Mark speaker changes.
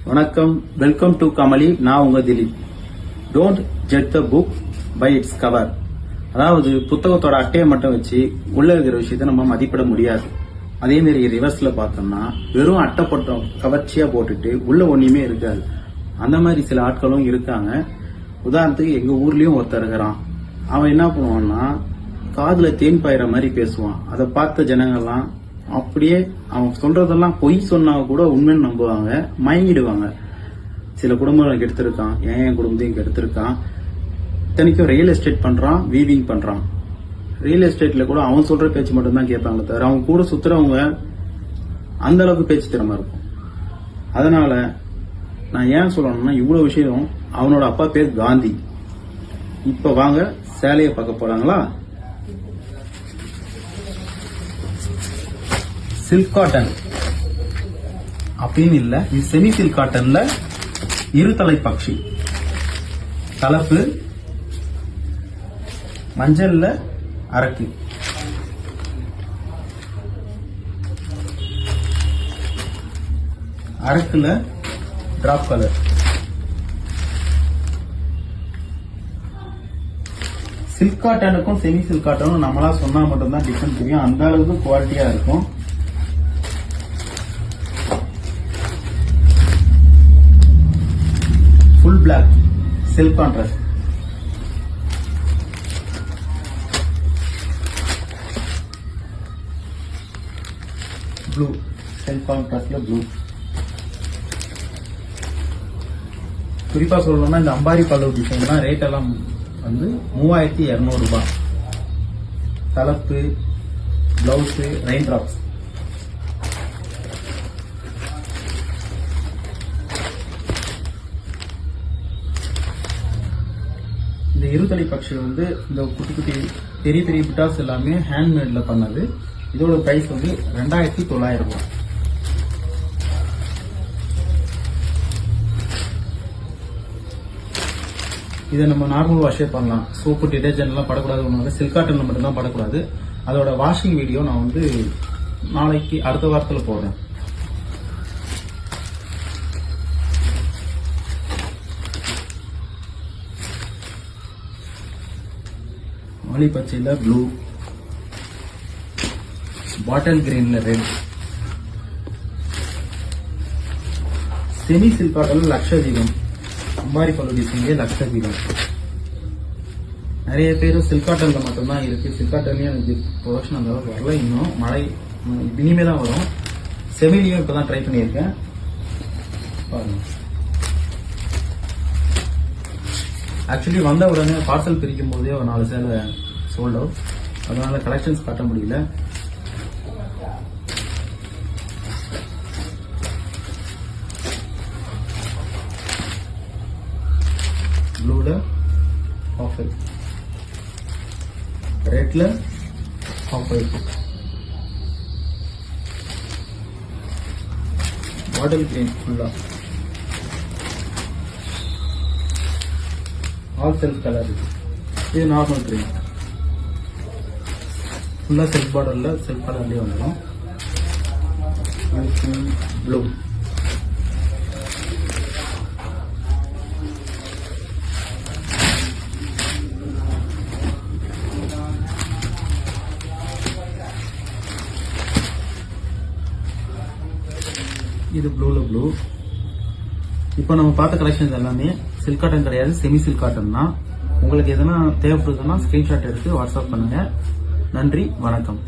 Speaker 1: வணக்கம், welcome to Kamali. நான் உங்க Dileep. Don't judge the book by its cover. அதாவது புத்தகத்தோட அட்டையை மட்டும் வச்சு உள்ள இருக்கிற விஷயத்த நம்ம மதிப்பிட முடியாது. அதே மாதிரி ரிவர்ஸ்ல பார்த்தோம்னா வெறும் அட்டை போட்டோம் கவர்ச்சியா போட்டுட்டு உள்ள ஒண்ணுமே இருக்காது. அந்த மாதிரி சில ஆட்களும் இருக்காங்க. உதாரணத்துக்கு எங்க ஊர்லயும் ஒருத்தர் இருக்கிறான். அவன் என்ன பண்ணுவான்னா காதுல தேன் பாயிற மாதிரி பேசுவான். அதை பார்த்த ஜனங்கள்லாம் அப்படியே அவன் சொல்றதெல்லாம் பொய் சொன்னா கூட உண்மைன்னு நம்புவாங்க, மயங்கிடுவாங்க. சில குடும்பங்களை கெடுத்திருக்கான், என் குடும்பத்தையும் கெடுத்திருக்கான். இத்தனைக்கும் ரியல் எஸ்டேட் பண்றான், வீவிங் பண்றான். ரியல் எஸ்டேட்ல கூட அவன் சொல்ற பேச்சு மட்டும் தான் கேட்பாங்க தவிர அவங்க கூட சுத்துறவங்க அந்த அளவுக்கு பேச்சு திறமை இருக்கும். அதனால நான் ஏன் சொல்லணும்னா இவ்வளவு விஷயம். அவனோட அப்பா பேர் காந்தி. இப்ப வாங்க சேலையை பார்க்க போறாங்களா. சில்க் காட்டன் அப்படின்னு இல்ல, இது செமி சில்க் காட்டன்ல இருதலை பட்சி. தலப்பு மஞ்சள்ல அரக்கு. அரக்குல டிராப் கலர். சில்க் காட்டனுக்கும் செமி சில்க் காட்டனும் நம்மளா சொன்னா மட்டும்தான் டிஃபரன்ஸ் தெரியும். அந்த அளவுக்கு குவாலிட்டியா இருக்கும். Full black silk contrast. Blue silk கான்ட்ராஸ்ட்ல ப்ளூ. குறிப்பா சொல்லணும்னா இந்த அம்பாரி பல்லு டிசைன்லாம் ரேட் எல்லாம் வந்து 3200 ரூபாய். தலப்பு, பிளவுஸ், ரெயின் டிராப்ஸ். இந்த இருதலை பட்சி வந்து இந்த குட்டி குட்டி பெரிய பெரிய பிட்டாஸ் எல்லாமே ஹேண்ட்மேட்ல பண்ணது. இதோட பிரைஸ் வந்து 2900 ரூபாய். இதை நம்ம நார்மல் வாஷே பண்ணலாம். சோப்பு, டிடர்ஜென்ட் எல்லாம் படக்கூடாது. சில்க் காட்டன்ல மட்டும்தான் படக்கூடாது. அதோட வாஷிங் வீடியோ நான் வந்து நாளைக்கு அடுத்த வாரத்துல போடுறேன். மாலி பச்சையில ப்ளூ, பாட்டில் கிரீன்ல ரெட், செமி சில்க் காட்டன்ல லட்சதீபம். அம்பாரி பல்லு டிசைன்லயே லட்சதீபம். நிறைய பேர் சில்க் காட்டன்ல மட்டும்தான் இருக்கு. சில்க் காட்டன்லயும் எனக்கு ப்ரொடக்ஷன் அந்த அளவுக்கு வரல. இன்னும் மழை இனிமே தான் வரும். செமிலியும் இப்பதான் ட்ரை பண்ணியிருக்கேன். பாருங்க. ஆக்சுவலி வந்த உடனே பார்சல் பிரிக்கும் போதே ஒரு 4 சேலை சோல்ட் அவுட். அதனால கலெக்ஷன்ஸ் காட்ட முடியல. ப்ளூல ஆஃப் ஒயிட், ரெட்ல ஆஃப் ஒயிட், பாட்டில் கிரீன் ஃபுல்லா ஆல் செல்ஃப் கலர். இது நார்மல் கிரீன் ஃபுல்லா செல்ஃப் பார்டர்ல செல்ஃப் கலர்லயே வந்துடும். ப்ளூ, இது ப்ளூல ப்ளூ. இப்போ நம்ம பார்த்த கலெக்ஷன்ஸ் எல்லாமே சில்க் காட்டன் கிடையாது, செமி சில்க் காட்டன் தான். உங்களுக்கு எதனா தேவைப்படுதுன்னா ஸ்கிரீன்ஷாட் எடுத்து வாட்ஸ்அப் பண்ணுங்க. நன்றி, வணக்கம்.